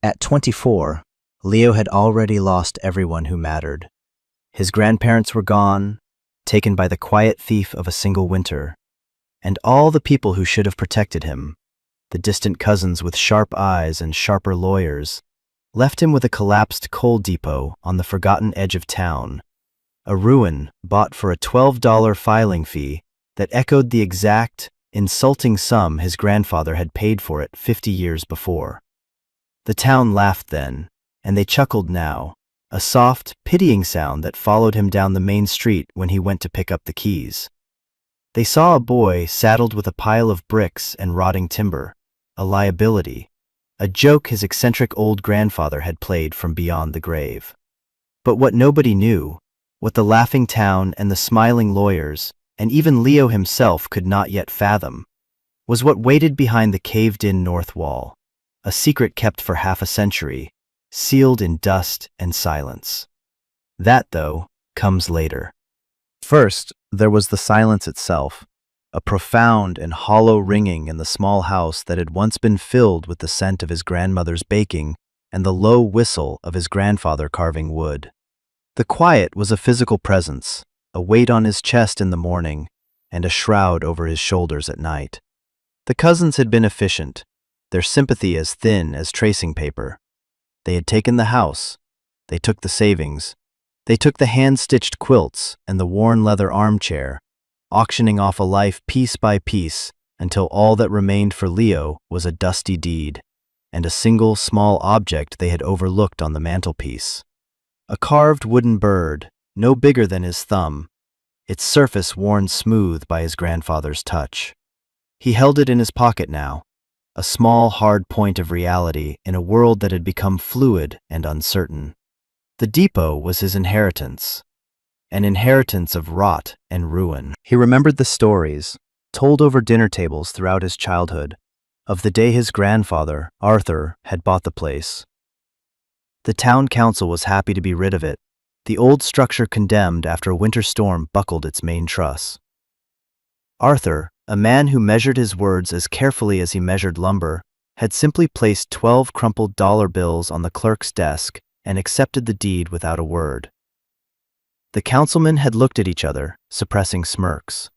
At 24, Leo had already lost everyone who mattered. His grandparents were gone, taken by the quiet thief of a single winter, and all the people who should have protected him, the distant cousins with sharp eyes and sharper lawyers, left him with a collapsed coal depot on the forgotten edge of town, a ruin bought for a $12 filing fee that echoed the exact, insulting sum his grandfather had paid for it 50 years before. The town laughed then, and they chuckled now, a soft, pitying sound that followed him down the main street when he went to pick up the keys. They saw a boy saddled with a pile of bricks and rotting timber, a liability, a joke his eccentric old grandfather had played from beyond the grave. But what nobody knew, what the laughing town and the smiling lawyers, and even Leo himself could not yet fathom, was what waited behind the caved-in north wall, a secret kept for half a century, sealed in dust and silence. That, though, comes later. First, there was the silence itself, a profound and hollow ringing in the small house that had once been filled with the scent of his grandmother's baking and the low whistle of his grandfather carving wood. The quiet was a physical presence, a weight on his chest in the morning, and a shroud over his shoulders at night. The cousins had been efficient, their sympathy as thin as tracing paper. They had taken the house, they took the savings, they took the hand-stitched quilts and the worn leather armchair, auctioning off a life piece by piece until all that remained for Leo was a dusty deed and a single small object they had overlooked on the mantelpiece. A carved wooden bird, no bigger than his thumb, its surface worn smooth by his grandfather's touch. He held it in his pocket now, a small, hard point of reality in a world that had become fluid and uncertain. The depot was his inheritance, an inheritance of rot and ruin. He remembered the stories, told over dinner tables throughout his childhood, of the day his grandfather, Arthur, had bought the place. The town council was happy to be rid of it, the old structure condemned after a winter storm buckled its main truss. Arthur, a man who measured his words as carefully as he measured lumber, had simply placed 12 crumpled dollar bills on the clerk's desk and accepted the deed without a word. The councilmen had looked at each other, suppressing smirks.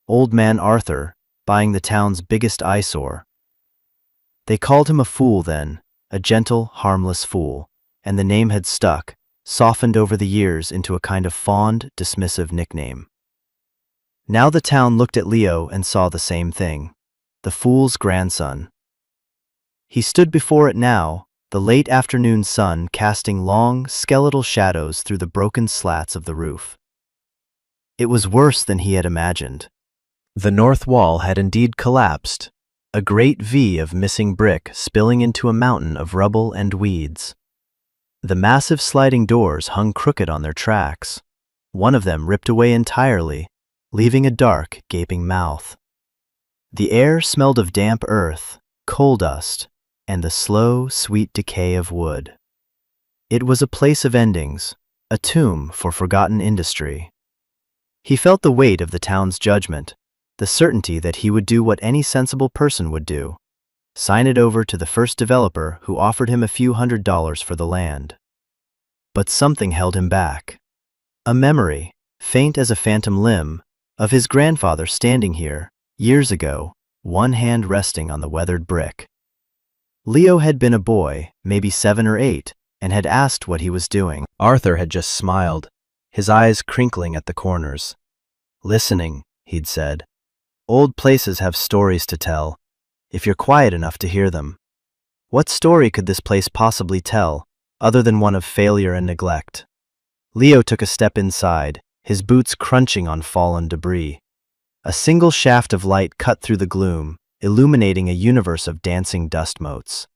Old man Arthur, buying the town's biggest eyesore. They called him a fool then, a gentle, harmless fool, and the name had stuck, softened over the years into a kind of fond, dismissive nickname. Now the town looked at Leo and saw the same thing, the fool's grandson. He stood before it now, the late afternoon sun casting long, skeletal shadows through the broken slats of the roof. It was worse than he had imagined. The north wall had indeed collapsed, a great V of missing brick spilling into a mountain of rubble and weeds. The massive sliding doors hung crooked on their tracks, one of them ripped away entirely, leaving a dark, gaping mouth. The air smelled of damp earth, coal dust, and the slow, sweet decay of wood. It was a place of endings, a tomb for forgotten industry. He felt the weight of the town's judgment, the certainty that he would do what any sensible person would do, sign it over to the first developer who offered him a few $100s for the land. But something held him back. A memory, faint as a phantom limb, of his grandfather standing here, years ago, one hand resting on the weathered brick. Leo had been a boy, maybe 7 or 8, and had asked what he was doing. Arthur had just smiled, his eyes crinkling at the corners. "Listening," he'd said. "Old places have stories to tell, if you're quiet enough to hear them." What story could this place possibly tell, other than one of failure and neglect? Leo took a step inside, his boots crunching on fallen debris. A single shaft of light cut through the gloom, illuminating a universe of dancing dust motes.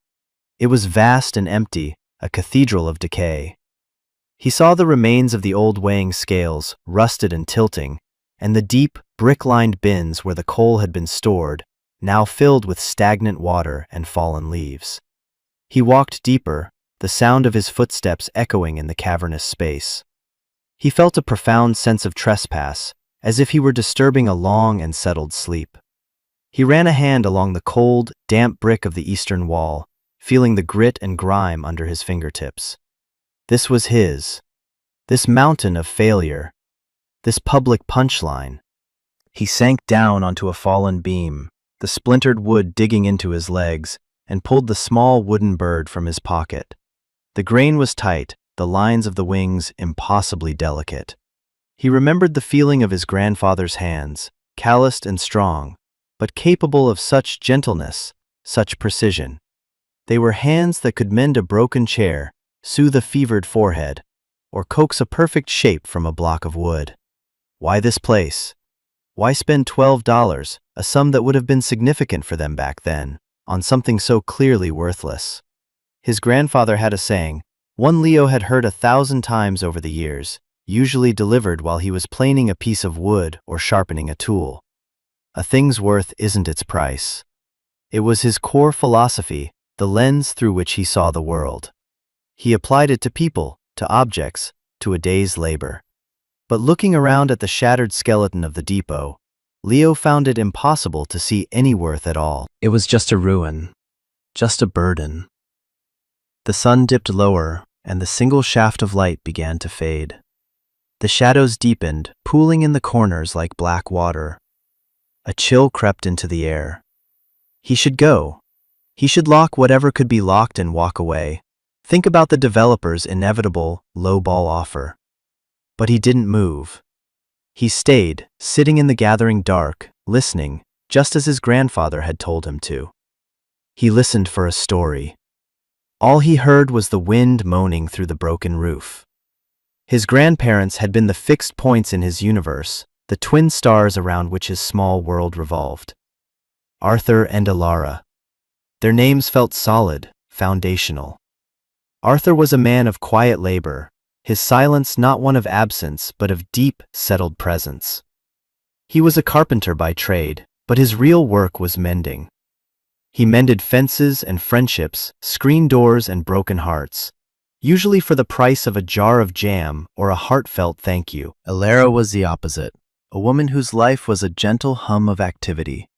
It was vast and empty, a cathedral of decay. He saw the remains of the old weighing scales, rusted and tilting, and the deep, brick-lined bins where the coal had been stored, now filled with stagnant water and fallen leaves. He walked deeper, the sound of his footsteps echoing in the cavernous space. He felt a profound sense of trespass, as if he were disturbing a long and settled sleep. He ran a hand along the cold, damp brick of the eastern wall, feeling the grit and grime under his fingertips. This was his. This mountain of failure. This public punchline. He sank down onto a fallen beam, the splintered wood digging into his legs, and pulled the small wooden bird from his pocket. The grain was tight, the lines of the wings impossibly delicate. He remembered the feeling of his grandfather's hands, calloused and strong, but capable of such gentleness, such precision. They were hands that could mend a broken chair, soothe a fevered forehead, or coax a perfect shape from a block of wood. Why this place? Why spend $12, a sum that would have been significant for them back then, on something so clearly worthless? His grandfather had a saying, one Leo had heard 1,000 times over the years, usually delivered while he was planing a piece of wood or sharpening a tool. A thing's worth isn't its price. It was his core philosophy, the lens through which he saw the world. He applied it to people, to objects, to a day's labor. But looking around at the shattered skeleton of the depot, Leo found it impossible to see any worth at all. It was just a ruin, just a burden. The sun dipped lower, and the single shaft of light began to fade. The shadows deepened, pooling in the corners like black water. A chill crept into the air. He should go. He should lock whatever could be locked and walk away. Think about the developer's inevitable, low-ball offer. But he didn't move. He stayed, sitting in the gathering dark, listening, just as his grandfather had told him to. He listened for a story. All he heard was the wind moaning through the broken roof. His grandparents had been the fixed points in his universe, the twin stars around which his small world revolved. Arthur and Alara. Their names felt solid, foundational. Arthur was a man of quiet labor, his silence not one of absence but of deep, settled presence. He was a carpenter by trade, but his real work was mending. He mended fences and friendships, screen doors and broken hearts, usually for the price of a jar of jam or a heartfelt thank you. Alara was the opposite, a woman whose life was a gentle hum of activity.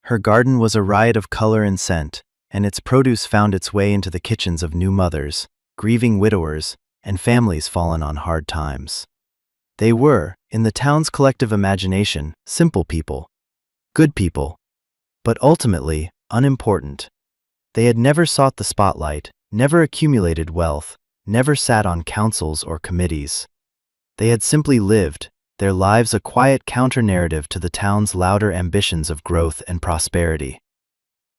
Her garden was a riot of color and scent, and its produce found its way into the kitchens of new mothers, grieving widowers, and families fallen on hard times. They were, in the town's collective imagination, simple people, good people, but ultimately unimportant. They had never sought the spotlight, never accumulated wealth, never sat on councils or committees. They had simply lived, their lives a quiet counter-narrative to the town's louder ambitions of growth and prosperity.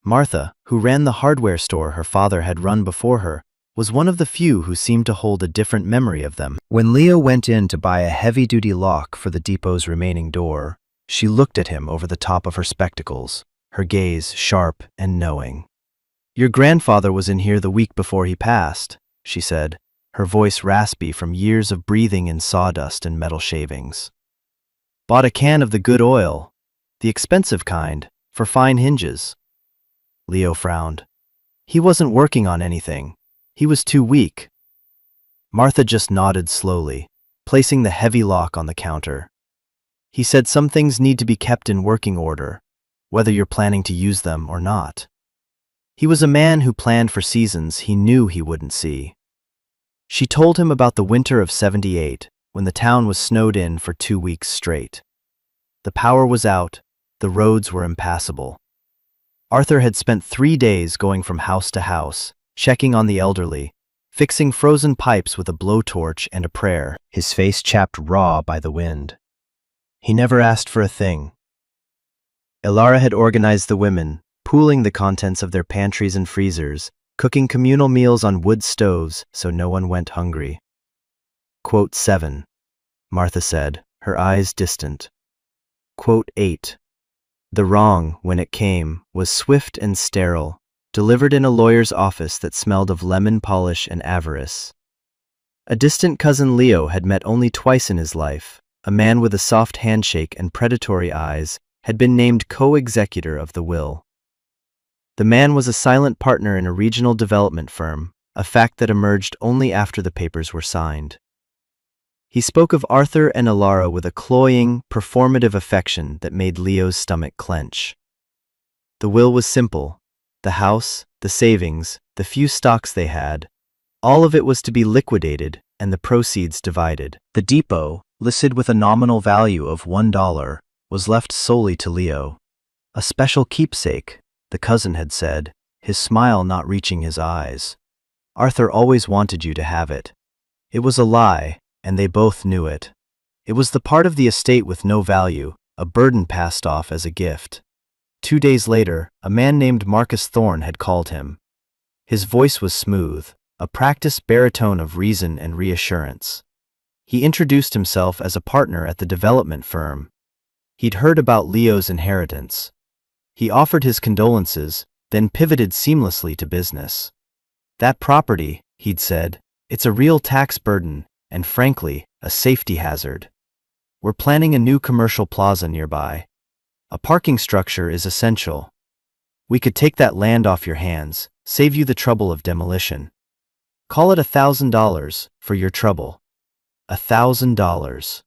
Martha, who ran the hardware store her father had run before her, was one of the few who seemed to hold a different memory of them. When Leo went in to buy a heavy-duty lock for the depot's remaining door, she looked at him over the top of her spectacles, her gaze sharp and knowing. "Your grandfather was in here the week before he passed," she said, her voice raspy from years of breathing in sawdust and metal shavings. "Bought a can of the good oil, the expensive kind, for fine hinges." Leo frowned. He wasn't working on anything. He was too weak. Martha just nodded slowly, placing the heavy lock on the counter. "He said some things need to be kept in working order, whether you're planning to use them or not." He was a man who planned for seasons he knew he wouldn't see. She told him about the winter of '78, when the town was snowed in for 2 weeks straight. The power was out, the roads were impassable. Arthur had spent 3 days going from house to house, checking on the elderly, fixing frozen pipes with a blowtorch and a prayer, his face chapped raw by the wind. He never asked for a thing. Alara had organized the women, pooling the contents of their pantries and freezers, cooking communal meals on wood stoves so no one went hungry. Quote 7, Martha said, her eyes distant. Quote 8. The wrong, when it came, was swift and sterile, delivered in a lawyer's office that smelled of lemon polish and avarice. A distant cousin Leo had met only twice in his life, a man with a soft handshake and predatory eyes, had been named co-executor of the will. The man was a silent partner in a regional development firm, a fact that emerged only after the papers were signed. He spoke of Arthur and Alara with a cloying, performative affection that made Leo's stomach clench. The will was simple: the house, the savings, the few stocks they had, all of it was to be liquidated and the proceeds divided. The depot, listed with a nominal value of $1, was left solely to Leo. A special keepsake, the cousin had said, his smile not reaching his eyes. Arthur always wanted you to have it. It was a lie, and they both knew it. It was the part of the estate with no value, a burden passed off as a gift. 2 days later, a man named Marcus Thorne had called him. His voice was smooth, a practiced baritone of reason and reassurance. He introduced himself as a partner at the development firm. He'd heard about Leo's inheritance. He offered his condolences, then pivoted seamlessly to business. That property, he'd said, it's a real tax burden, and frankly, a safety hazard. We're planning a new commercial plaza nearby. A parking structure is essential. We could take that land off your hands, save you the trouble of demolition. Call it $1,000 for your trouble. $1,000.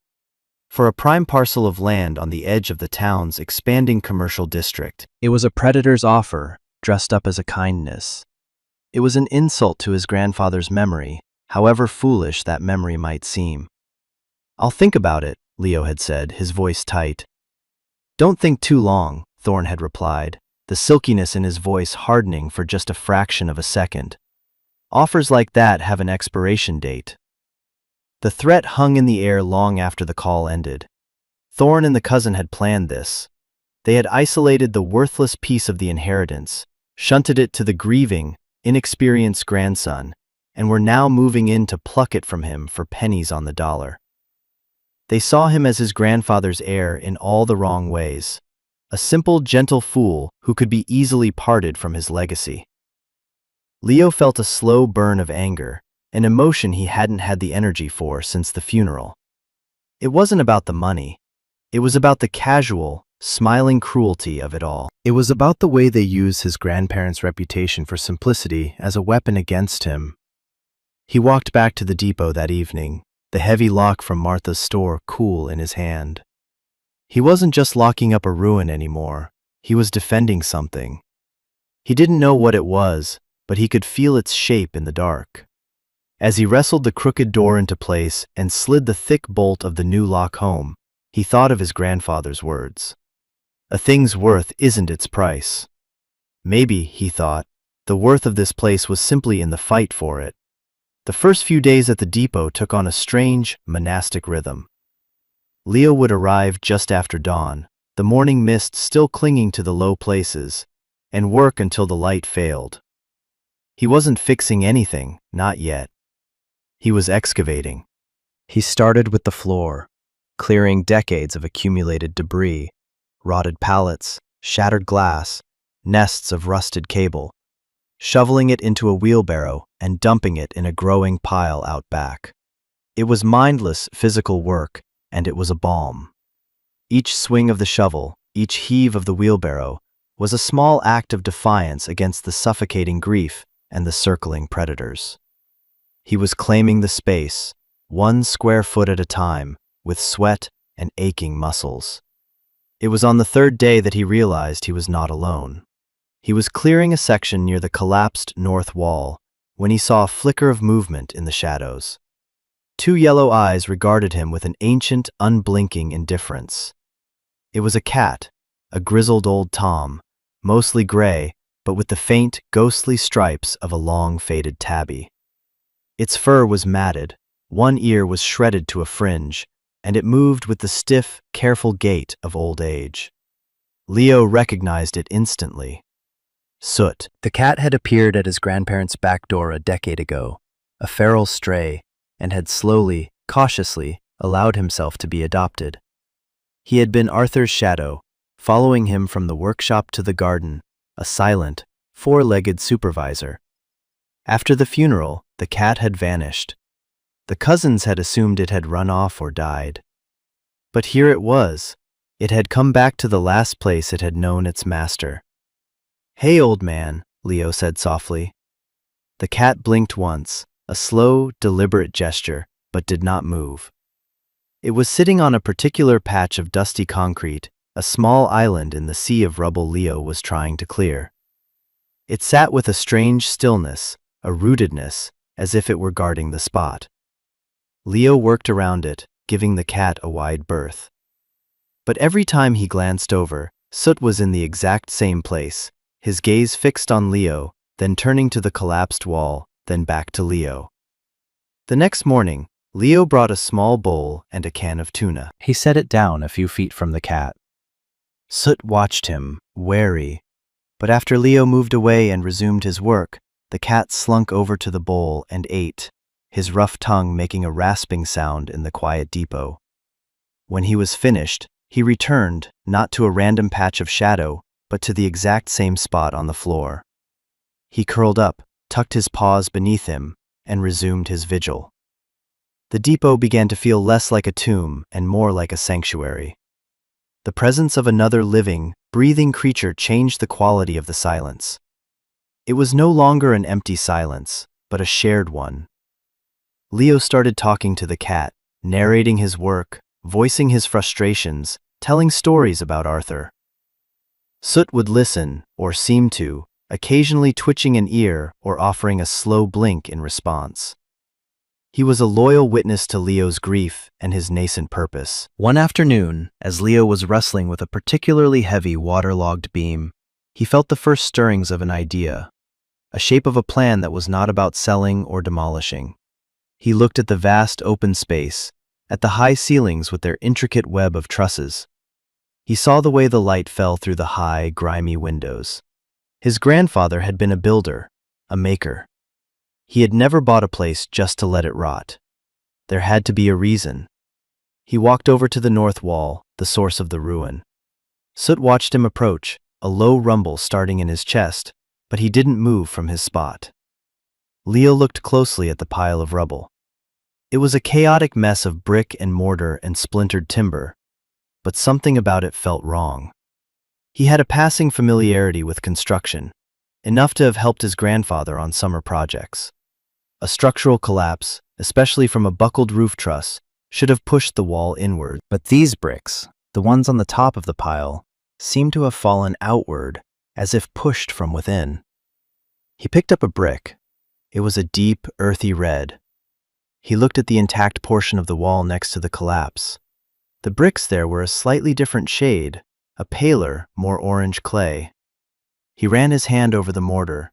For a prime parcel of land on the edge of the town's expanding commercial district. It was a predator's offer, dressed up as a kindness. It was an insult to his grandfather's memory, however foolish that memory might seem. I'll think about it, Leo had said, his voice tight. Don't think too long, Thorne had replied, the silkiness in his voice hardening for just a fraction of a second. Offers like that have an expiration date. The threat hung in the air long after the call ended. Thorne and the cousin had planned this. They had isolated the worthless piece of the inheritance, shunted it to the grieving, inexperienced grandson, and were now moving in to pluck it from him for pennies on the dollar. They saw him as his grandfather's heir in all the wrong ways, a simple, gentle fool who could be easily parted from his legacy. Leo felt a slow burn of anger, an emotion he hadn't had the energy for since the funeral. It wasn't about the money. It was about the casual, smiling cruelty of it all. It was about the way they used his grandparents' reputation for simplicity as a weapon against him. He walked back to the depot that evening, the heavy lock from Martha's store cool in his hand. He wasn't just locking up a ruin anymore, he was defending something. He didn't know what it was, but he could feel its shape in the dark. As he wrestled the crooked door into place and slid the thick bolt of the new lock home, he thought of his grandfather's words. A thing's worth isn't its price. Maybe, he thought, the worth of this place was simply in the fight for it. The first few days at the depot took on a strange, monastic rhythm. Leo would arrive just after dawn, the morning mist still clinging to the low places, and work until the light failed. He wasn't fixing anything, not yet. He was excavating. He started with the floor, clearing decades of accumulated debris, rotted pallets, shattered glass, nests of rusted cable, shoveling it into a wheelbarrow and dumping it in a growing pile out back. It was mindless physical work, and it was a balm. Each swing of the shovel, each heave of the wheelbarrow, was a small act of defiance against the suffocating grief and the circling predators. He was claiming the space, 1 square foot at a time, with sweat and aching muscles. It was on the 3rd day that he realized he was not alone. He was clearing a section near the collapsed north wall when he saw a flicker of movement in the shadows. 2 yellow eyes regarded him with an ancient, unblinking indifference. It was a cat, a grizzled old Tom, mostly gray, but with the faint, ghostly stripes of a long, faded tabby. Its fur was matted, one ear was shredded to a fringe, and it moved with the stiff, careful gait of old age. Leo recognized it instantly. Soot. The cat had appeared at his grandparents' back door a decade ago, a feral stray, and had slowly, cautiously, allowed himself to be adopted. He had been Arthur's shadow, following him from the workshop to the garden, a silent, 4-legged supervisor. After the funeral, the cat had vanished. The cousins had assumed it had run off or died. But here it was. It had come back to the last place it had known its master. "Hey, old man," Leo said softly. The cat blinked once, a slow, deliberate gesture, but did not move. It was sitting on a particular patch of dusty concrete, a small island in the sea of rubble Leo was trying to clear. It sat with a strange stillness, a rootedness, as if it were guarding the spot. Leo worked around it, giving the cat a wide berth. But every time he glanced over, Soot was in the exact same place, his gaze fixed on Leo, then turning to the collapsed wall, then back to Leo. The next morning, Leo brought a small bowl and a can of tuna. He set it down a few feet from the cat. Soot watched him, wary, but after Leo moved away and resumed his work, the cat slunk over to the bowl and ate, his rough tongue making a rasping sound in the quiet depot. When he was finished, he returned, not to a random patch of shadow, but to the exact same spot on the floor. He curled up, tucked his paws beneath him, and resumed his vigil. The depot began to feel less like a tomb and more like a sanctuary. The presence of another living, breathing creature changed the quality of the silence. It was no longer an empty silence, but a shared one. Leo started talking to the cat, narrating his work, voicing his frustrations, telling stories about Arthur. Soot would listen, or seem to, occasionally twitching an ear or offering a slow blink in response. He was a loyal witness to Leo's grief and his nascent purpose. One afternoon, as Leo was wrestling with a particularly heavy waterlogged beam, he felt the first stirrings of an idea, a shape of a plan that was not about selling or demolishing. He looked at the vast open space, at the high ceilings with their intricate web of trusses. He saw the way the light fell through the high, grimy windows. His grandfather had been a builder, a maker. He had never bought a place just to let it rot. There had to be a reason. He walked over to the north wall, the source of the ruin. Soot watched him approach, a low rumble starting in his chest, but he didn't move from his spot. Leo looked closely at the pile of rubble. It was a chaotic mess of brick and mortar and splintered timber, but something about it felt wrong. He had a passing familiarity with construction, enough to have helped his grandfather on summer projects. A structural collapse, especially from a buckled roof truss, should have pushed the wall inward. But these bricks, the ones on the top of the pile, seemed to have fallen outward, as if pushed from within. He picked up a brick. It was a deep, earthy red. He looked at the intact portion of the wall next to the collapse. The bricks there were a slightly different shade, a paler, more orange clay. He ran his hand over the mortar.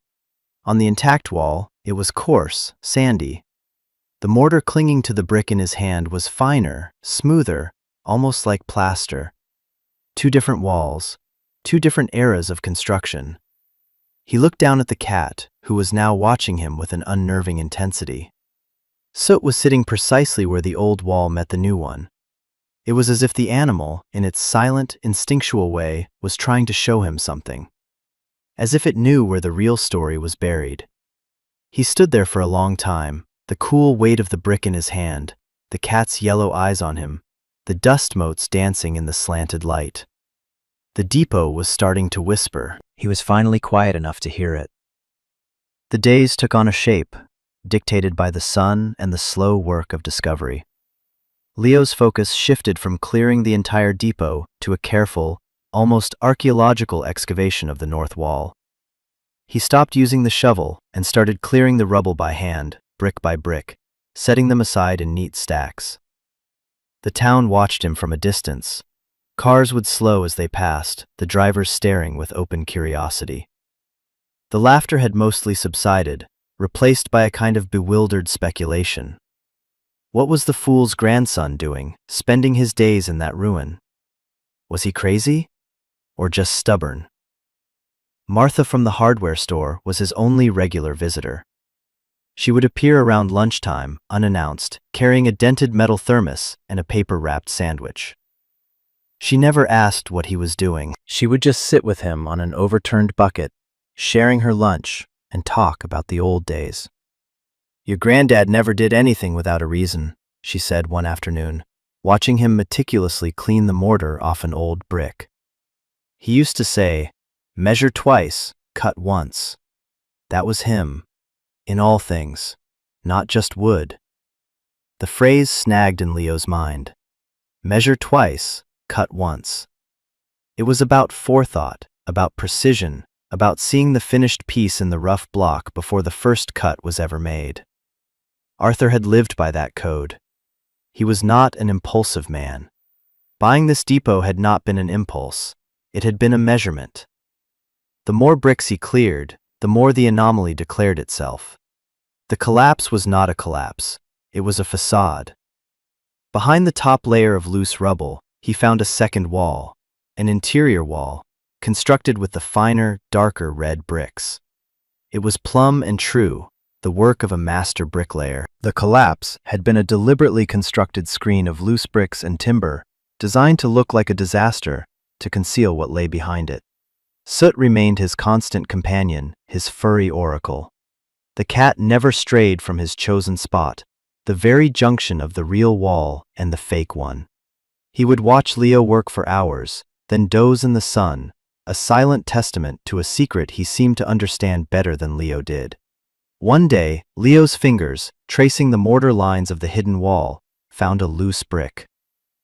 On the intact wall, it was coarse, sandy. The mortar clinging to the brick in his hand was finer, smoother, almost like plaster. Two different walls, two different eras of construction. He looked down at the cat, who was now watching him with an unnerving intensity. Soot was sitting precisely where the old wall met the new one. It was as if the animal, in its silent, instinctual way, was trying to show him something. As if it knew where the real story was buried. He stood there for a long time, the cool weight of the brick in his hand, the cat's yellow eyes on him, the dust motes dancing in the slanted light. The depot was starting to whisper. He was finally quiet enough to hear it. The days took on a shape, dictated by the sun and the slow work of discovery. Leo's focus shifted from clearing the entire depot to a careful, almost archaeological excavation of the north wall. He stopped using the shovel and started clearing the rubble by hand, brick by brick, setting them aside in neat stacks. The town watched him from a distance. Cars would slow as they passed, the drivers staring with open curiosity. The laughter had mostly subsided, replaced by a kind of bewildered speculation. What was the fool's grandson doing, spending his days in that ruin? Was he crazy? Or just stubborn? Martha from the hardware store was his only regular visitor. She would appear around lunchtime, unannounced, carrying a dented metal thermos and a paper-wrapped sandwich. She never asked what he was doing. She would just sit with him on an overturned bucket, sharing her lunch, and talk about the old days. "Your granddad never did anything without a reason," she said one afternoon, watching him meticulously clean the mortar off an old brick. He used to say, "Measure twice, cut once." That was him, in all things, not just wood. The phrase snagged in Leo's mind. Measure twice, cut once. It was about forethought, about precision, about seeing the finished piece in the rough block before the first cut was ever made. Arthur had lived by that code. He was not an impulsive man. Buying this depot had not been an impulse. It had been a measurement. The more bricks he cleared, the more the anomaly declared itself. The collapse was not a collapse. It was a facade. Behind the top layer of loose rubble, he found a second wall, an interior wall, constructed with the finer, darker red bricks. It was plumb and true, the work of a master bricklayer. The collapse had been a deliberately constructed screen of loose bricks and timber, designed to look like a disaster, to conceal what lay behind it. Soot remained his constant companion, his furry oracle. The cat never strayed from his chosen spot, the very junction of the real wall and the fake one. He would watch Leo work for hours, then doze in the sun, a silent testament to a secret he seemed to understand better than Leo did. One day, Leo's fingers, tracing the mortar lines of the hidden wall, found a loose brick.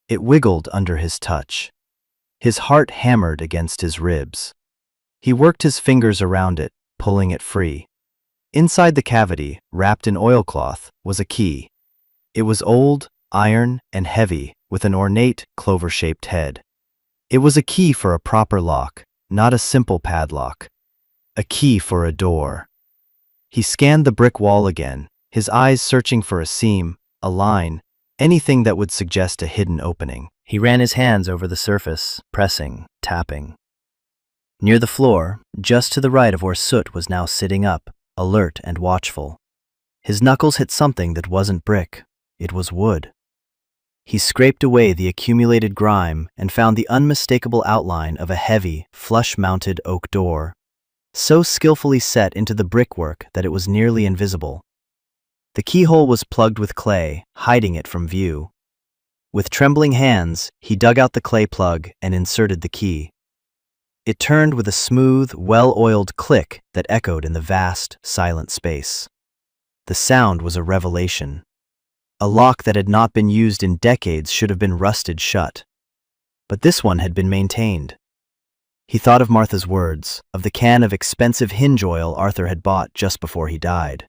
It wiggled under his touch. His heart hammered against his ribs. He worked his fingers around it, pulling it free. Inside the cavity, wrapped in oilcloth, was a key. It was old, iron, and heavy, with an ornate, clover-shaped head. It was a key for a proper lock, not a simple padlock. A key for a door. He scanned the brick wall again, his eyes searching for a seam, a line, anything that would suggest a hidden opening. He ran his hands over the surface, pressing, tapping. Near the floor, just to the right of where Soot was now sitting up, alert and watchful. His knuckles hit something that wasn't brick. It was wood. He scraped away the accumulated grime and found the unmistakable outline of a heavy, flush-mounted oak door, so skillfully set into the brickwork that it was nearly invisible. The keyhole was plugged with clay, hiding it from view. With trembling hands, he dug out the clay plug and inserted the key. It turned with a smooth, well-oiled click that echoed in the vast, silent space. The sound was a revelation. A lock that had not been used in decades should have been rusted shut. But this one had been maintained. He thought of Martha's words, of the can of expensive hinge oil Arthur had bought just before he died.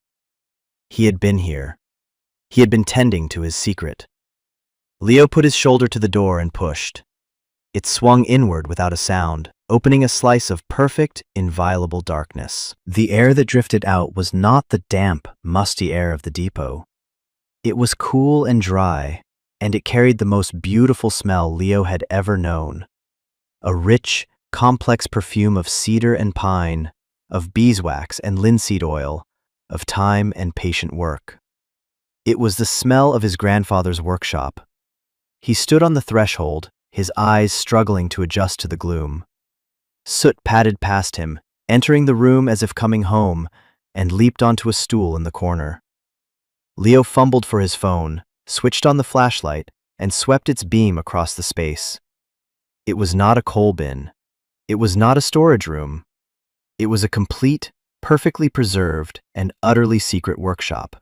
He had been here. He had been tending to his secret. Leo put his shoulder to the door and pushed. It swung inward without a sound, opening a slice of perfect, inviolable darkness. The air that drifted out was not the damp, musty air of the depot. It was cool and dry, and it carried the most beautiful smell Leo had ever known. A rich, complex perfume of cedar and pine, of beeswax and linseed oil, of time and patient work. It was the smell of his grandfather's workshop. He stood on the threshold, his eyes struggling to adjust to the gloom. Soot padded past him, entering the room as if coming home, and leaped onto a stool in the corner. Leo fumbled for his phone, switched on the flashlight, and swept its beam across the space. It was not a coal bin. It was not a storage room. It was a complete, perfectly preserved, and utterly secret workshop.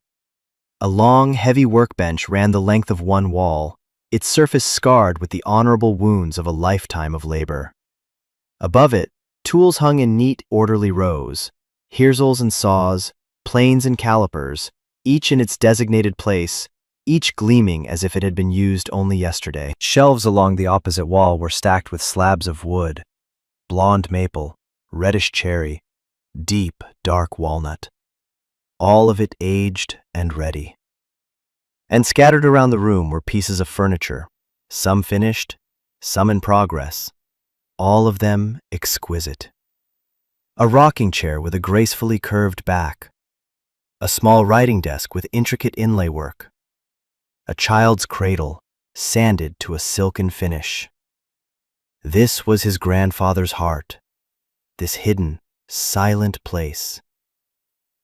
A long, heavy workbench ran the length of one wall, its surface scarred with the honorable wounds of a lifetime of labor. Above it, tools hung in neat, orderly rows, herzels and saws, planes and calipers, each in its designated place, each gleaming as if it had been used only yesterday. Shelves along the opposite wall were stacked with slabs of wood, blonde maple, reddish cherry, deep, dark walnut. All of it aged and ready. And scattered around the room were pieces of furniture, some finished, some in progress, all of them exquisite. A rocking chair with a gracefully curved back, a small writing desk with intricate inlay work, a child's cradle, sanded to a silken finish. This was his grandfather's heart, this hidden, silent place.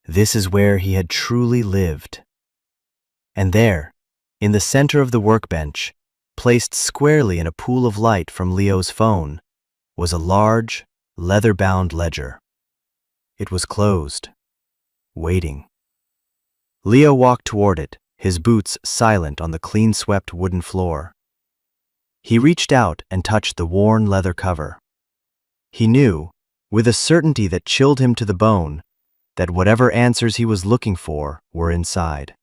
This is where he had truly lived. And there, in the center of the workbench, placed squarely in a pool of light from Leo's phone, was a large, leather-bound ledger. It was closed, waiting. Leo walked toward it, his boots silent on the clean-swept wooden floor. He reached out and touched the worn leather cover. He knew, with a certainty that chilled him to the bone, that whatever answers he was looking for were inside.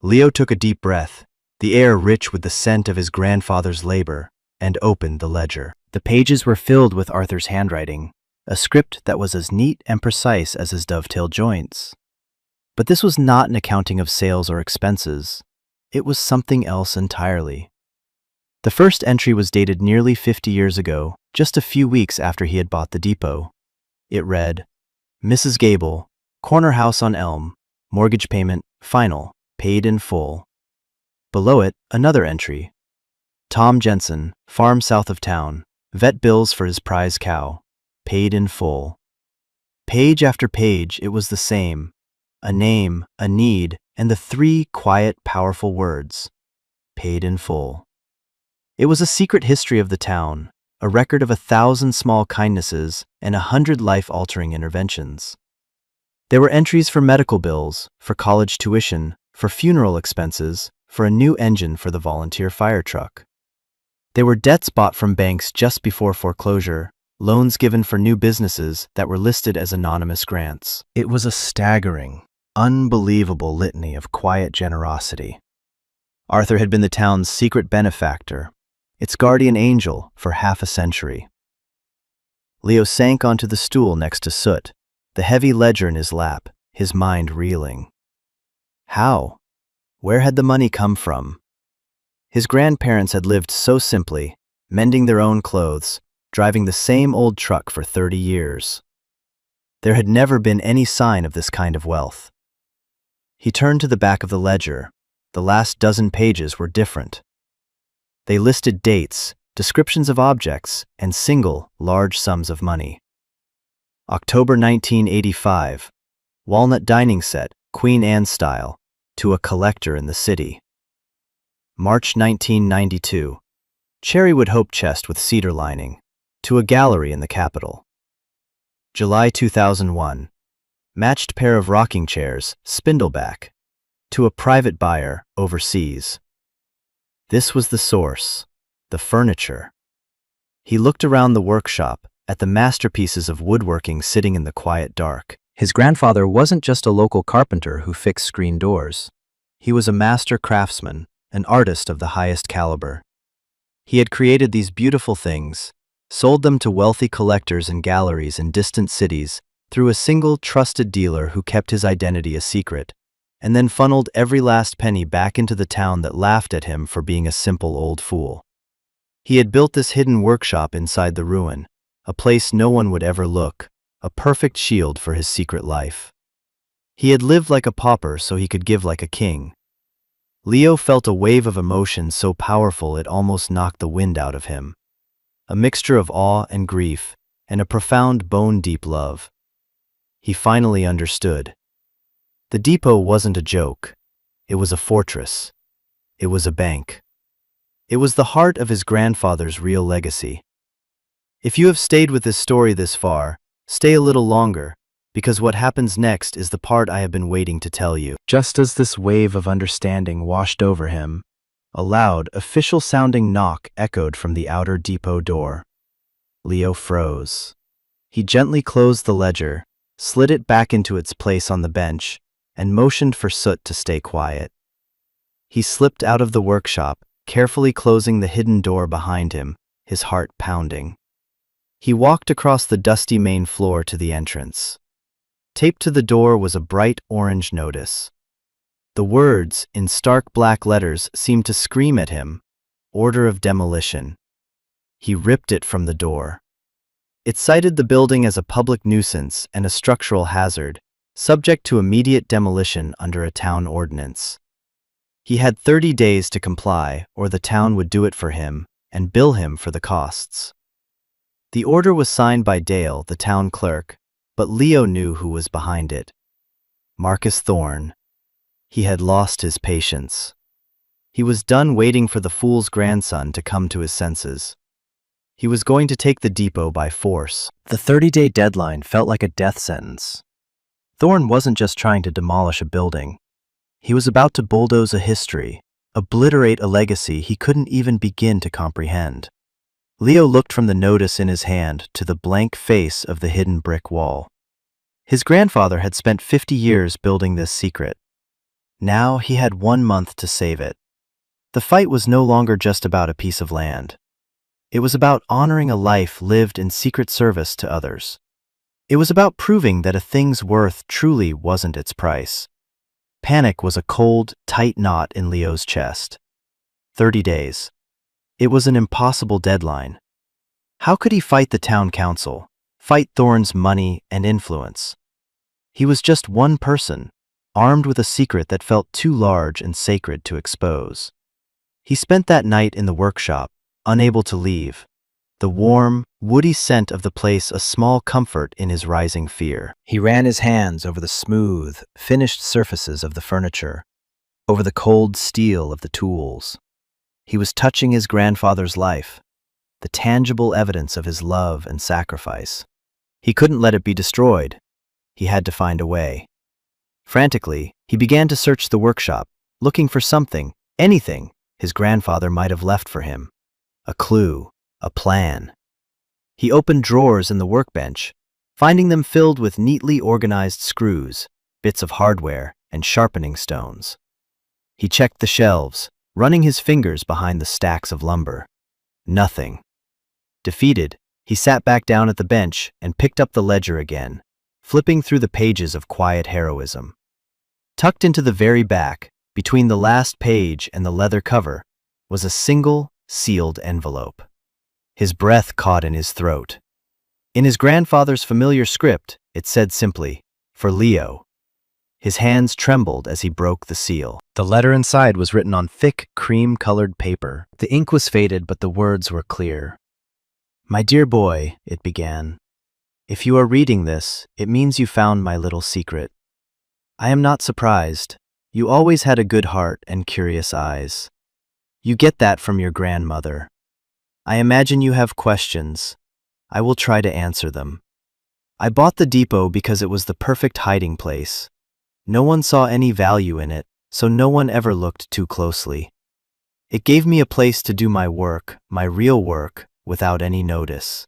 Leo took a deep breath, the air rich with the scent of his grandfather's labor, and opened the ledger. The pages were filled with Arthur's handwriting, a script that was as neat and precise as his dovetail joints. But this was not an accounting of sales or expenses. It was something else entirely. The first entry was dated nearly 50 years ago, just a few weeks after he had bought the depot. It read, Mrs. Gable, corner house on Elm, mortgage payment, final, paid in full. Below it, another entry. Tom Jensen, farm south of town, vet bills for his prize cow, paid in full. Page after page, it was the same. A name, a need, and the three quiet, powerful words, paid in full. It was a secret history of the town, a record of 1,000 small kindnesses and 100 life-altering interventions. There were entries for medical bills, for college tuition, for funeral expenses, for a new engine for the volunteer fire truck. There were debts bought from banks just before foreclosure, loans given for new businesses that were listed as anonymous grants. It was a staggering, unbelievable litany of quiet generosity. Arthur had been the town's secret benefactor, its guardian angel for half a century. Leo sank onto the stool next to Soot, the heavy ledger in his lap, his mind reeling. How? Where had the money come from? His grandparents had lived so simply, mending their own clothes, driving the same old truck for 30 years. There had never been any sign of this kind of wealth. He turned to the back of the ledger. The last dozen pages were different. They listed dates, descriptions of objects, and single, large sums of money. October 1985, walnut dining set, Queen Anne style, to a collector in the city. March 1992, cherrywood hope chest with cedar lining, to a gallery in the capital. July 2001, matched pair of rocking chairs, spindleback, to a private buyer overseas. This was the source, the furniture. He looked around the workshop, at the masterpieces of woodworking sitting in the quiet dark. His grandfather wasn't just a local carpenter who fixed screen doors. He was a master craftsman, an artist of the highest caliber. He had created these beautiful things, sold them to wealthy collectors and galleries in distant cities through a single trusted dealer who kept his identity a secret, and then funneled every last penny back into the town that laughed at him for being a simple old fool. He had built this hidden workshop inside the ruin, a place no one would ever look, a perfect shield for his secret life. He had lived like a pauper so he could give like a king. Leo felt a wave of emotion so powerful it almost knocked the wind out of him. A mixture of awe and grief, and a profound bone-deep love. He finally understood. The depot wasn't a joke. It was a fortress. It was a bank. It was the heart of his grandfather's real legacy. If you have stayed with this story this far, stay a little longer, because what happens next is the part I have been waiting to tell you. Just as this wave of understanding washed over him, a loud, official-sounding knock echoed from the outer depot door. Leo froze. He gently closed the ledger, slid it back into its place on the bench, and motioned for Soot to stay quiet. He slipped out of the workshop, carefully closing the hidden door behind him, his heart pounding. He walked across the dusty main floor to the entrance. Taped to the door was a bright orange notice. The words, in stark black letters, seemed to scream at him, "Order of demolition." He ripped it from the door. It cited the building as a public nuisance and a structural hazard, subject to immediate demolition under a town ordinance. He had 30 days to comply, or the town would do it for him and bill him for the costs. The order was signed by Dale, the town clerk, but Leo knew who was behind it. Marcus Thorne. He had lost his patience. He was done waiting for the fool's grandson to come to his senses. He was going to take the depot by force. The 30-day deadline felt like a death sentence. Thorne wasn't just trying to demolish a building. He was about to bulldoze a history, obliterate a legacy he couldn't even begin to comprehend. Leo looked from the notice in his hand to the blank face of the hidden brick wall. His grandfather had spent 50 years building this secret. Now he had 1 month to save it. The fight was no longer just about a piece of land. It was about honoring a life lived in secret service to others. It was about proving that a thing's worth truly wasn't its price. Panic was a cold, tight knot in Leo's chest. 30 days. It was an impossible deadline. How could he fight the town council, fight Thorne's money and influence? He was just one person, armed with a secret that felt too large and sacred to expose. He spent that night in the workshop, unable to leave. The warm, woody scent of the place a small comfort in his rising fear. He ran his hands over the smooth, finished surfaces of the furniture, over the cold steel of the tools. He was touching his grandfather's life, the tangible evidence of his love and sacrifice. He couldn't let it be destroyed. He had to find a way. Frantically, he began to search the workshop, looking for something, anything, his grandfather might have left for him. A clue, a plan. He opened drawers in the workbench, finding them filled with neatly organized screws, bits of hardware, and sharpening stones. He checked the shelves, running his fingers behind the stacks of lumber. Nothing. Defeated, he sat back down at the bench and picked up the ledger again, flipping through the pages of quiet heroism. Tucked into the very back, between the last page and the leather cover, was a single, sealed envelope. His breath caught in his throat. In his grandfather's familiar script, it said simply, "For Leo." His hands trembled as he broke the seal. The letter inside was written on thick, cream-colored paper. The ink was faded, but the words were clear. "My dear boy," it began, "if you are reading this, it means you found my little secret. I am not surprised. You always had a good heart and curious eyes. You get that from your grandmother. I imagine you have questions. I will try to answer them. I bought the depot because it was the perfect hiding place. No one saw any value in it, so no one ever looked too closely. It gave me a place to do my work, my real work, without any notice.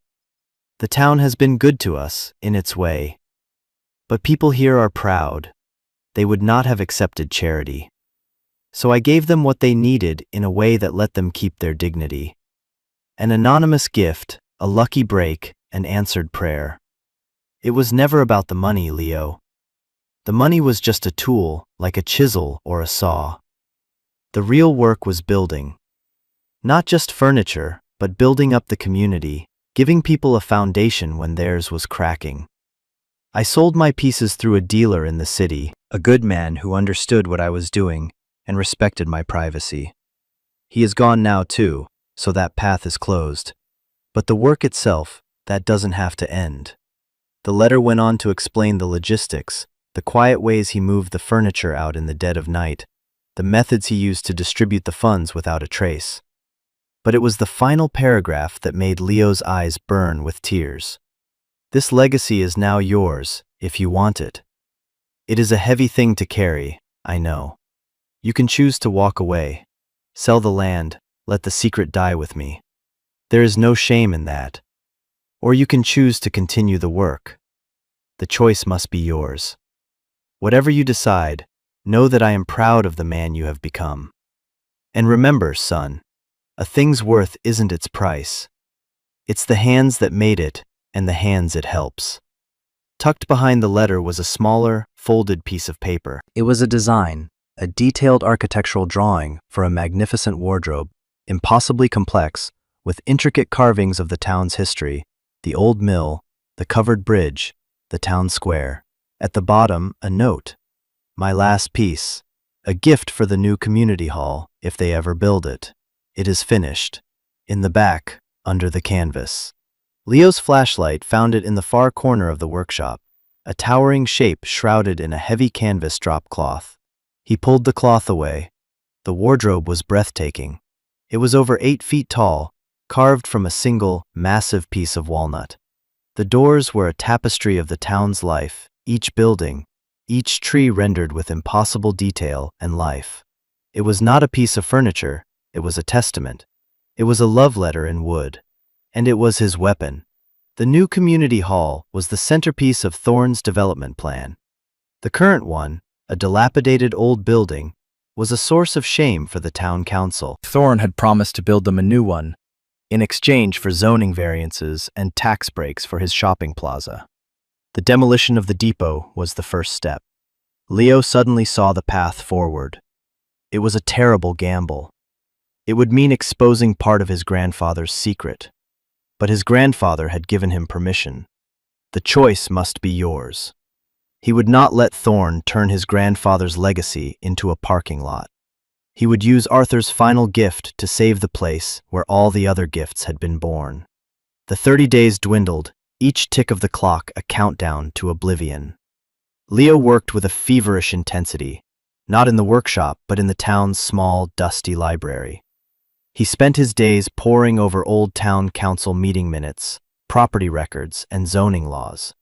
The town has been good to us, in its way. But people here are proud. They would not have accepted charity. So I gave them what they needed in a way that let them keep their dignity. An anonymous gift, a lucky break, an answered prayer. It was never about the money, Leo. The money was just a tool, like a chisel or a saw. The real work was building. Not just furniture, but building up the community, giving people a foundation when theirs was cracking. I sold my pieces through a dealer in the city, a good man who understood what I was doing and respected my privacy. He is gone now too, so that path is closed. But the work itself, that doesn't have to end. The letter went on to explain the logistics, the quiet ways he moved the furniture out in the dead of night, the methods he used to distribute the funds without a trace. But it was the final paragraph that made Leo's eyes burn with tears. This legacy is now yours, if you want it. It is a heavy thing to carry, I know. You can choose to walk away, sell the land, let the secret die with me. There is no shame in that. Or you can choose to continue the work. The choice must be yours. Whatever you decide, know that I am proud of the man you have become. And remember, son, a thing's worth isn't its price. It's the hands that made it and the hands it helps. Tucked behind the letter was a smaller, folded piece of paper. It was a design, a detailed architectural drawing for a magnificent wardrobe, impossibly complex, with intricate carvings of the town's history, the old mill, the covered bridge, the town square. At the bottom, a note. My last piece, a gift for the new community hall, if they ever build it. It is finished. In the back, under the canvas. Leo's flashlight found it in the far corner of the workshop, a towering shape shrouded in a heavy canvas drop cloth. He pulled the cloth away. The wardrobe was breathtaking. It was over 8 feet tall, carved from a single, massive piece of walnut. The doors were a tapestry of the town's life, each building, each tree rendered with impossible detail and life. It was not a piece of furniture, it was a testament. It was a love letter in wood. and it was his weapon. The new community hall was the centerpiece of Thorne's development plan. The current one, a dilapidated old building, was a source of shame for the town council. Thorne had promised to build them a new one, in exchange for zoning variances and tax breaks for his shopping plaza. The demolition of the depot was the first step. Leo suddenly saw the path forward. It was a terrible gamble. It would mean exposing part of his grandfather's secret. But his grandfather had given him permission. The choice must be yours. He would not let Thorne turn his grandfather's legacy into a parking lot. He would use Arthur's final gift to save the place where all the other gifts had been born. The 30 days dwindled, each tick of the clock a countdown to oblivion. Leo worked with a feverish intensity, not in the workshop, but in the town's small, dusty library. He spent his days poring over old town council meeting minutes, property records, and zoning laws.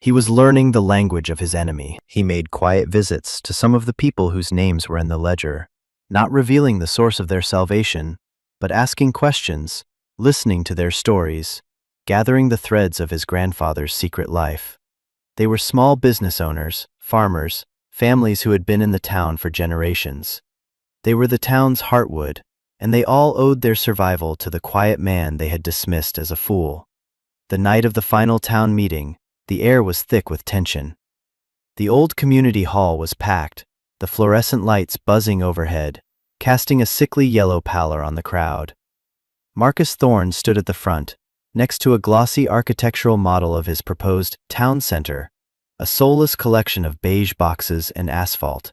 He was learning the language of his enemy. He made quiet visits to some of the people whose names were in the ledger, not revealing the source of their salvation, but asking questions, listening to their stories, gathering the threads of his grandfather's secret life. They were small business owners, farmers, families who had been in the town for generations. They were the town's heartwood, and they all owed their survival to the quiet man they had dismissed as a fool. The night of the final town meeting, the air was thick with tension. The old community hall was packed, the fluorescent lights buzzing overhead, casting a sickly yellow pallor on the crowd. Marcus Thorne stood at the front, next to a glossy architectural model of his proposed town center, a soulless collection of beige boxes and asphalt.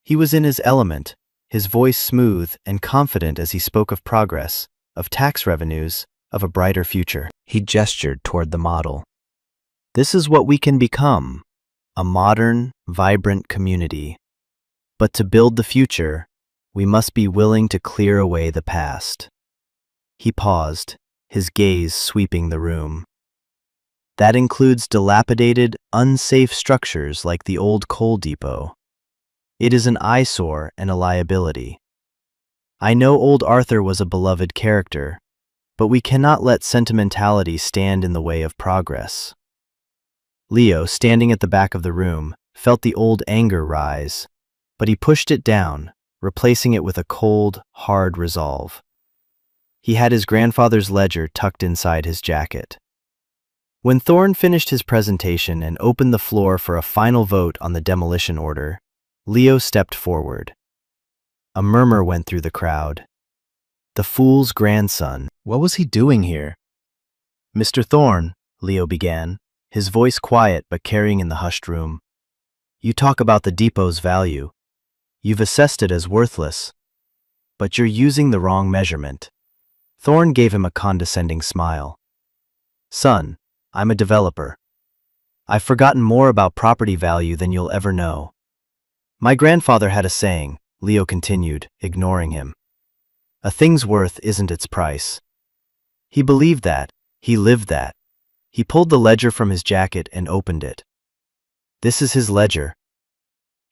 He was in his element, his voice smooth and confident as he spoke of progress, of tax revenues, of a brighter future. He gestured toward the model. This is what we can become, a modern, vibrant community. But to build the future, we must be willing to clear away the past. He paused, his gaze sweeping the room. That includes dilapidated, unsafe structures like the old coal depot. It is an eyesore and a liability. I know old Arthur was a beloved character, but we cannot let sentimentality stand in the way of progress. Leo, standing at the back of the room, felt the old anger rise, but he pushed it down, replacing it with a cold, hard resolve. He had his grandfather's ledger tucked inside his jacket. When Thorne finished his presentation and opened the floor for a final vote on the demolition order, Leo stepped forward. A murmur went through the crowd. The fool's grandson. What was he doing here? Mr. Thorne, Leo began, his voice quiet but carrying in the hushed room. You talk about the depot's value. You've assessed it as worthless. But you're using the wrong measurement. Thorne gave him a condescending smile. Son, I'm a developer. I've forgotten more about property value than you'll ever know. My grandfather had a saying, Leo continued, ignoring him. A thing's worth isn't its price. He believed that. He lived that. He pulled the ledger from his jacket and opened it. This is his ledger.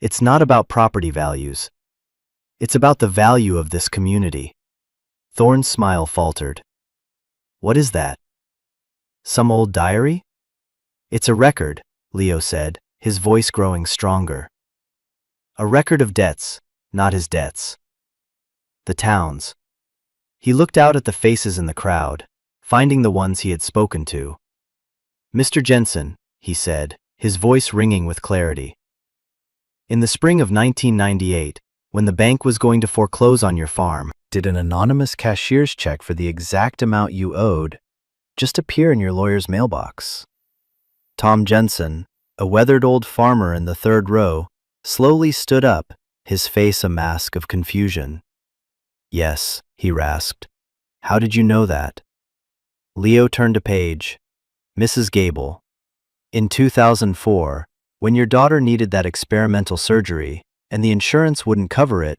It's not about property values. It's about the value of this community. Thorne's smile faltered. What is that? Some old diary? It's a record, Leo said, his voice growing stronger. A record of debts, not his debts. The town's. He looked out at the faces in the crowd, finding the ones he had spoken to. Mr. Jensen, he said, his voice ringing with clarity. In the spring of 1998, when the bank was going to foreclose on your farm, did an anonymous cashier's check for the exact amount you owed just appear in your lawyer's mailbox? Tom Jensen, a weathered old farmer in the third row, slowly stood up, his face a mask of confusion. Yes, he rasped. How did you know that? Leo turned a page. Mrs. Gable. In 2004, when your daughter needed that experimental surgery and the insurance wouldn't cover it,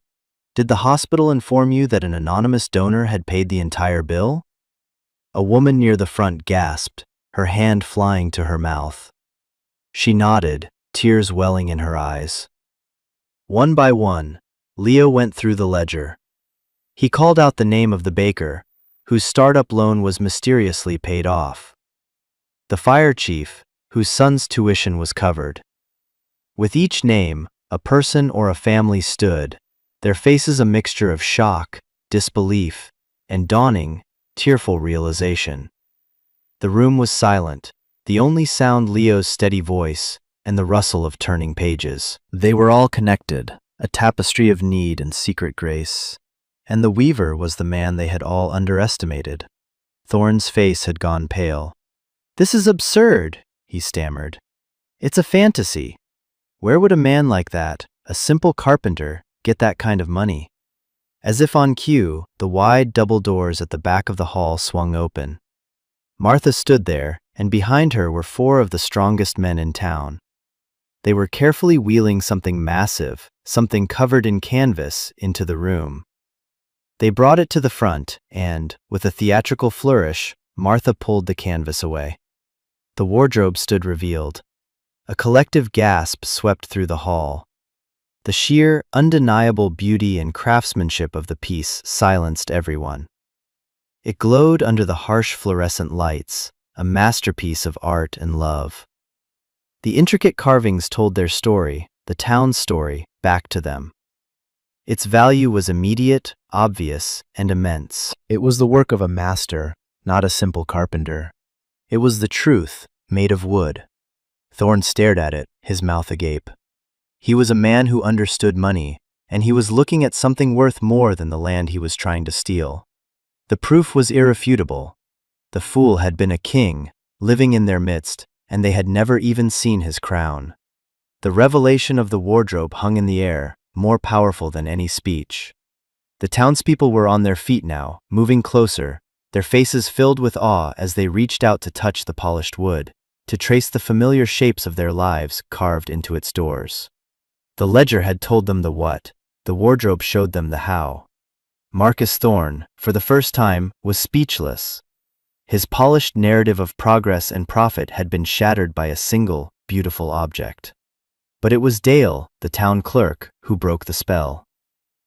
did the hospital inform you that an anonymous donor had paid the entire bill? A woman near the front gasped, her hand flying to her mouth. She nodded, tears welling in her eyes. One by one, Leo went through the ledger. He called out the name of the baker, whose startup loan was mysteriously paid off. The fire chief, whose son's tuition was covered. With each name, a person or a family stood, their faces a mixture of shock, disbelief, and dawning, tearful realization. The room was silent, the only sound Leo's steady voice and the rustle of turning pages. They were all connected, a tapestry of need and secret grace. And the weaver was the man they had all underestimated. Thorn's face had gone pale. "This is absurd," he stammered. "It's a fantasy. Where would a man like that, a simple carpenter, get that kind of money?" As if on cue, the wide double doors at the back of the hall swung open. Martha stood there, and behind her were 4 of the strongest men in town. They were carefully wheeling something massive, something covered in canvas, into the room. They brought it to the front, and, with a theatrical flourish, Martha pulled the canvas away. The wardrobe stood revealed. A collective gasp swept through the hall. The sheer, undeniable beauty and craftsmanship of the piece silenced everyone. It glowed under the harsh fluorescent lights, a masterpiece of art and love. The intricate carvings told their story, the town's story, back to them. Its value was immediate, obvious, and immense. It was the work of a master, not a simple carpenter. It was the truth, made of wood. Thorn stared at it, his mouth agape. He was a man who understood money, and he was looking at something worth more than the land he was trying to steal. The proof was irrefutable. The fool had been a king, living in their midst, and they had never even seen his crown. The revelation of the wardrobe hung in the air, more powerful than any speech. The townspeople were on their feet now, moving closer, their faces filled with awe as they reached out to touch the polished wood, to trace the familiar shapes of their lives carved into its doors. The ledger had told them the what, the wardrobe showed them the how. Marcus Thorn, for the first time, was speechless. His polished narrative of progress and profit had been shattered by a single, beautiful object. But it was Dale, the town clerk, who broke the spell.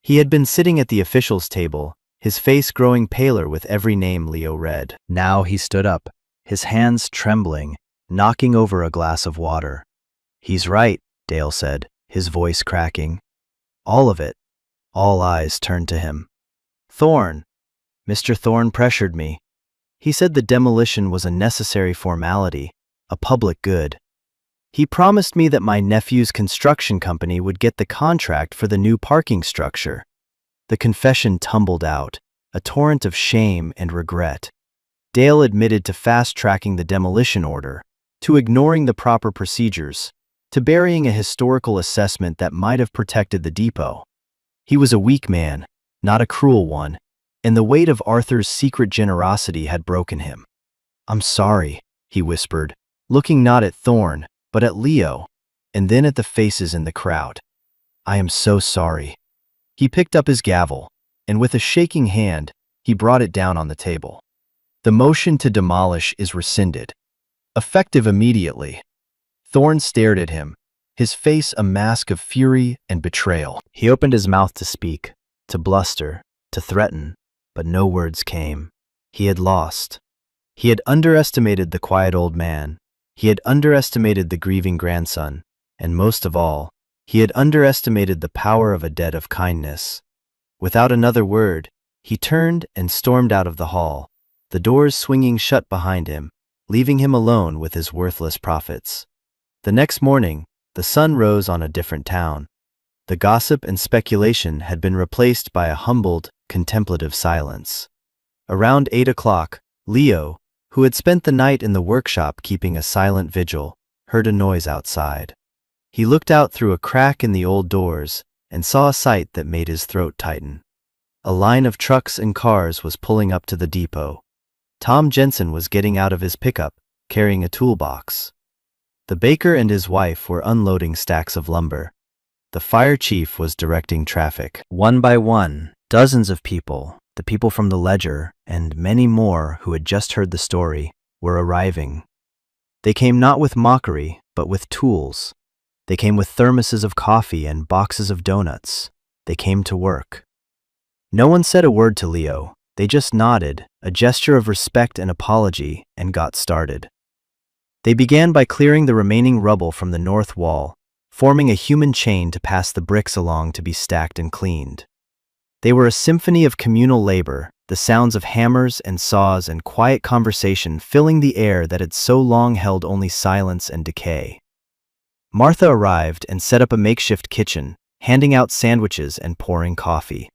He had been sitting at the officials' table, his face growing paler with every name Leo read. Now he stood up, his hands trembling, knocking over a glass of water. "He's right," Dale said, his voice cracking. "All of it." All eyes turned to him. "Thorn. Mr. Thorn pressured me. He said the demolition was a necessary formality, a public good. He promised me that my nephew's construction company would get the contract for the new parking structure." The confession tumbled out, a torrent of shame and regret. Dale admitted to fast-tracking the demolition order, to ignoring the proper procedures, to burying a historical assessment that might have protected the depot. He was a weak man, not a cruel one, and the weight of Arthur's secret generosity had broken him. "I'm sorry," he whispered, looking not at Thorn, but at Leo, and then at the faces in the crowd. "I am so sorry." He picked up his gavel, and with a shaking hand, he brought it down on the table. "The motion to demolish is rescinded. Effective immediately." Thorn stared at him, his face a mask of fury and betrayal. He opened his mouth to speak, to bluster, to threaten, but no words came. He had lost. He had underestimated the quiet old man. He had underestimated the grieving grandson, and most of all, he had underestimated the power of a debt of kindness. Without another word, he turned and stormed out of the hall, the doors swinging shut behind him, leaving him alone with his worthless profits. The next morning, the sun rose on a different town. The gossip and speculation had been replaced by a humbled, contemplative silence. Around 8 o'clock, Leo, who had spent the night in the workshop keeping a silent vigil, heard a noise outside. He looked out through a crack in the old doors and saw a sight that made his throat tighten. A line of trucks and cars was pulling up to the depot. Tom Jensen was getting out of his pickup, carrying a toolbox. The baker and his wife were unloading stacks of lumber. The fire chief was directing traffic. One by one, dozens of people, the people from the ledger, and many more who had just heard the story, were arriving. They came not with mockery, but with tools. They came with thermoses of coffee and boxes of donuts. They came to work. No one said a word to Leo, They just nodded, a gesture of respect and apology, and got started. They began by clearing the remaining rubble from the north wall, forming a human chain to pass the bricks along to be stacked and cleaned. They were a symphony of communal labor, the sounds of hammers and saws and quiet conversation filling the air that had so long held only silence and decay. Martha arrived and set up a makeshift kitchen, handing out sandwiches and pouring coffee.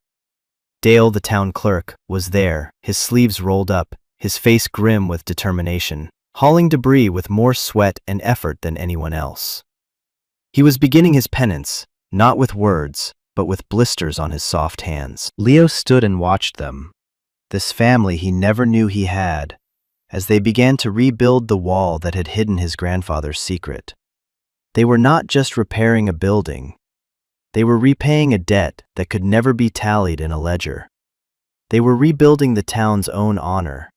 Dale, the town clerk, was there, his sleeves rolled up, his face grim with determination, hauling debris with more sweat and effort than anyone else. He was beginning his penance, not with words, but with blisters on his soft hands. Leo stood and watched them, this family he never knew he had, as they began to rebuild the wall that had hidden his grandfather's secret. They were not just repairing a building. They were repaying a debt that could never be tallied in a ledger. They were rebuilding the town's own honor.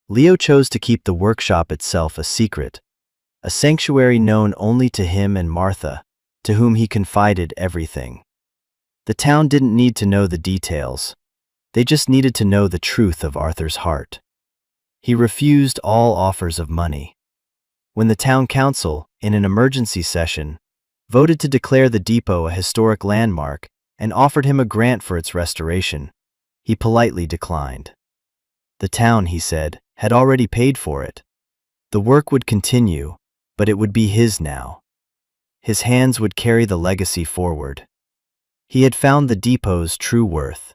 Leo chose to keep the workshop itself a secret, a sanctuary known only to him and Martha, to whom he confided everything. The town didn't need to know the details. They just needed to know the truth of Arthur's heart. He refused all offers of money. When the town council, in an emergency session, voted to declare the depot a historic landmark and offered him a grant for its restoration, he politely declined. The town, he said, had already paid for it. The work would continue, but it would be his now. His hands would carry the legacy forward. He had found the depot's true worth.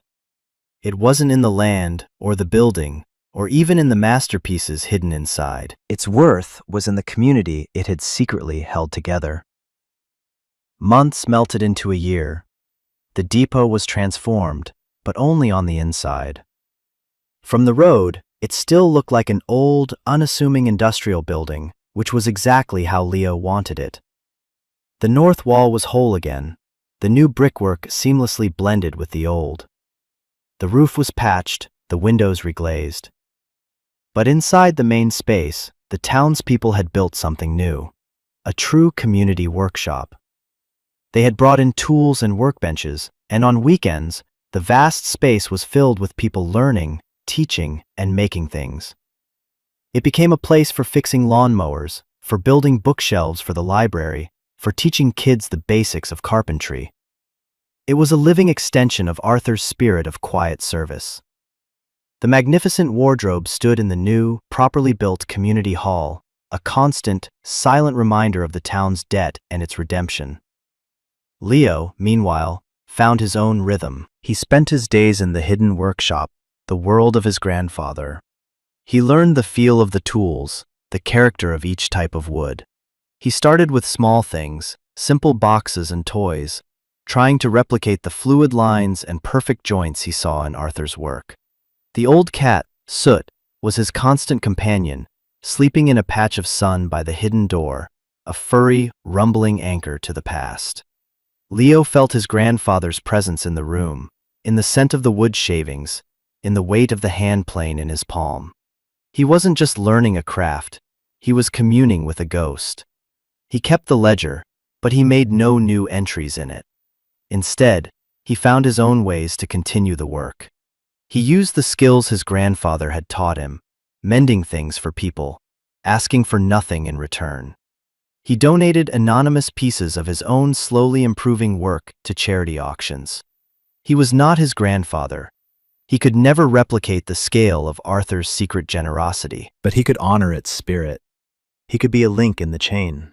It wasn't in the land or the building, or even in the masterpieces hidden inside. Its worth was in the community it had secretly held together. Months melted into a year. The depot was transformed, but only on the inside. From the road, it still looked like an old, unassuming industrial building, which was exactly how Leo wanted it. The north wall was whole again, the new brickwork seamlessly blended with the old. The roof was patched, the windows reglazed. But inside the main space, the townspeople had built something new, a true community workshop. They had brought in tools and workbenches, and on weekends, the vast space was filled with people learning, teaching, and making things. It became a place for fixing lawnmowers, for building bookshelves for the library, for teaching kids the basics of carpentry. It was a living extension of Arthur's spirit of quiet service. The magnificent wardrobe stood in the new, properly built community hall, a constant, silent reminder of the town's debt and its redemption. Leo, meanwhile, found his own rhythm. He spent his days in the hidden workshop, the world of his grandfather. He learned the feel of the tools, the character of each type of wood. He started with small things, simple boxes and toys, trying to replicate the fluid lines and perfect joints he saw in Arthur's work. The old cat, Soot, was his constant companion, sleeping in a patch of sun by the hidden door, a furry, rumbling anchor to the past. Leo felt his grandfather's presence in the room, in the scent of the wood shavings, in the weight of the hand plane in his palm. He wasn't just learning a craft, he was communing with a ghost. He kept the ledger, but he made no new entries in it. Instead, he found his own ways to continue the work. He used the skills his grandfather had taught him, mending things for people, asking for nothing in return. He donated anonymous pieces of his own slowly improving work to charity auctions. He was not his grandfather. He could never replicate the scale of Arthur's secret generosity, but he could honor its spirit. He could be a link in the chain.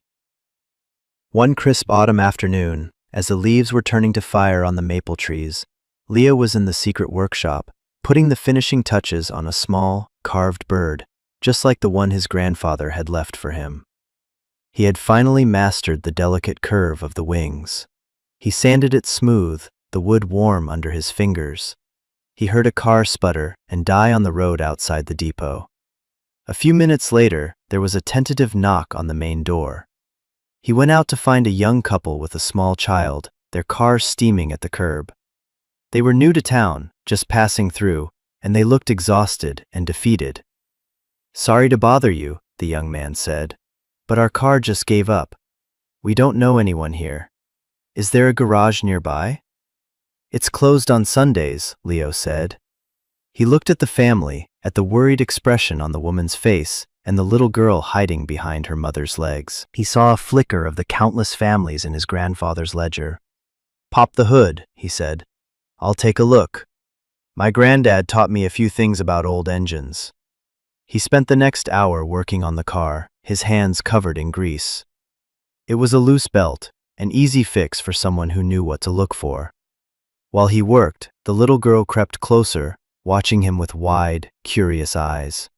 One crisp autumn afternoon, as the leaves were turning to fire on the maple trees, Leo was in the secret workshop, putting the finishing touches on a small, carved bird, just like the one his grandfather had left for him. He had finally mastered the delicate curve of the wings. He sanded it smooth, the wood warm under his fingers. He heard a car sputter and die on the road outside the depot. A few minutes later, there was a tentative knock on the main door. He went out to find a young couple with a small child, their car steaming at the curb. They were new to town, just passing through, and they looked exhausted and defeated. "Sorry to bother you," the young man said, "but our car just gave up. We don't know anyone here. Is there a garage nearby?" "It's closed on Sundays," Leo said. He looked at the family, at the worried expression on the woman's face, and the little girl hiding behind her mother's legs. He saw a flicker of the countless families in his grandfather's ledger. "Pop the hood," he said. "I'll take a look. My granddad taught me a few things about old engines." He spent the next hour working on the car, his hands covered in grease. It was a loose belt, an easy fix for someone who knew what to look for. While he worked, the little girl crept closer, watching him with wide, curious eyes.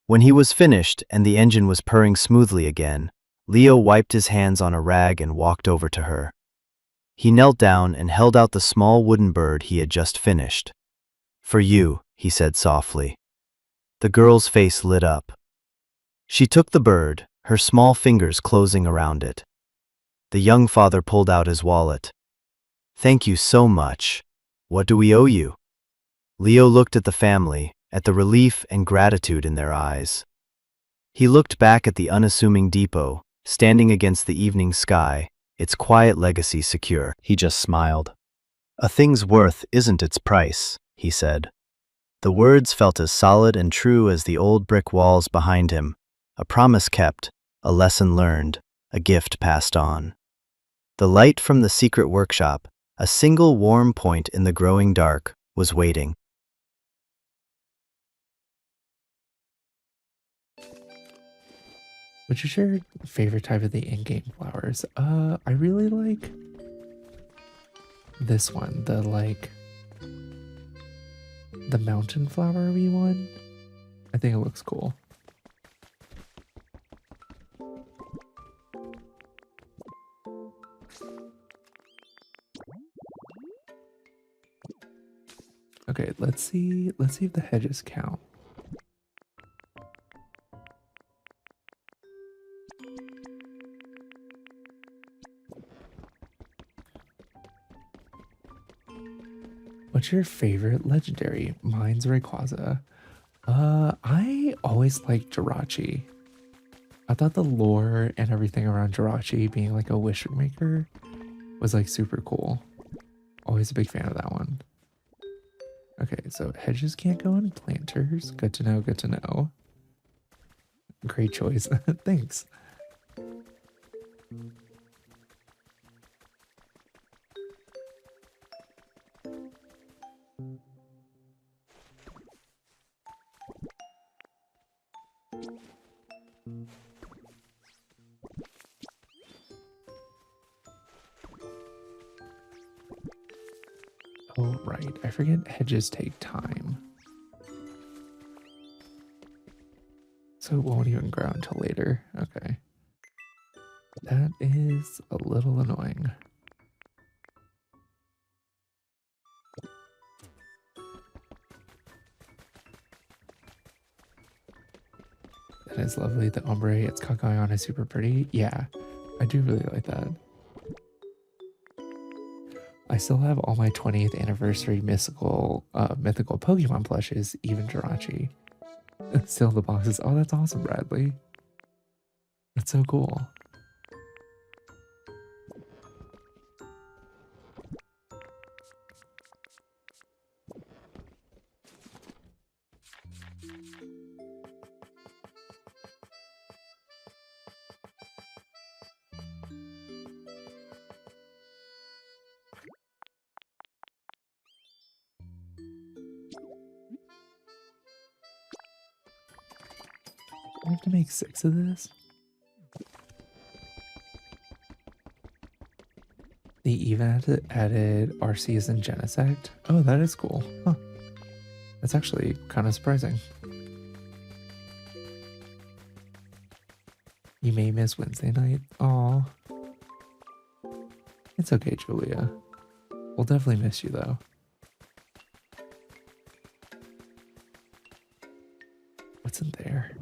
When he was finished and the engine was purring smoothly again, Leo wiped his hands on a rag and walked over to her. He knelt down and held out the small wooden bird he had just finished. "For you," he said softly. The girl's face lit up. She took the bird, her small fingers closing around it. The young father pulled out his wallet. "Thank you so much. What do we owe you?" Leo looked at the family, at the relief and gratitude in their eyes. He looked back at the unassuming depot, standing against the evening sky, its quiet legacy secure. He just smiled. "A thing's worth isn't its price," he said. The words felt as solid and true as the old brick walls behind him, a promise kept, a lesson learned, a gift passed on. The light from the secret workshop, a single warm point in the growing dark, was waiting. What's your favorite type of the in-game flowers? I really like this one, the mountain flowery one. I think it looks cool. Okay, let's see if the hedges count. What's your favorite legendary? Mine's Rayquaza. I always liked Jirachi. I thought the lore and everything around Jirachi being like a wish maker was like super cool. Always a big fan of that one. Okay, so hedges can't go in planters. Good to know, good to know. Great choice. Thanks. Oh, right. I forget hedges take time. So it won't even grow until later. Okay. That is a little annoying. That is lovely. The ombre it's got going on is super pretty. Yeah, I do really like that. I still have all my 20th anniversary mythical Pokemon plushes, even Jirachi. Still in the boxes. Oh, that's awesome, Bradley. That's so cool. I have to make 6 of this. They even added Arceus and Genesect. Oh, that is cool. Huh. That's actually kind of surprising. You may miss Wednesday night. Aw. It's okay, Julia. We'll definitely miss you, though. What's in there?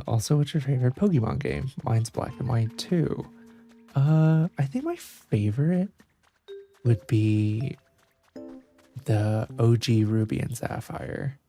Also, what's your favorite Pokemon game? Mine's Black and White too. I think my favorite would be the OG Ruby and Sapphire.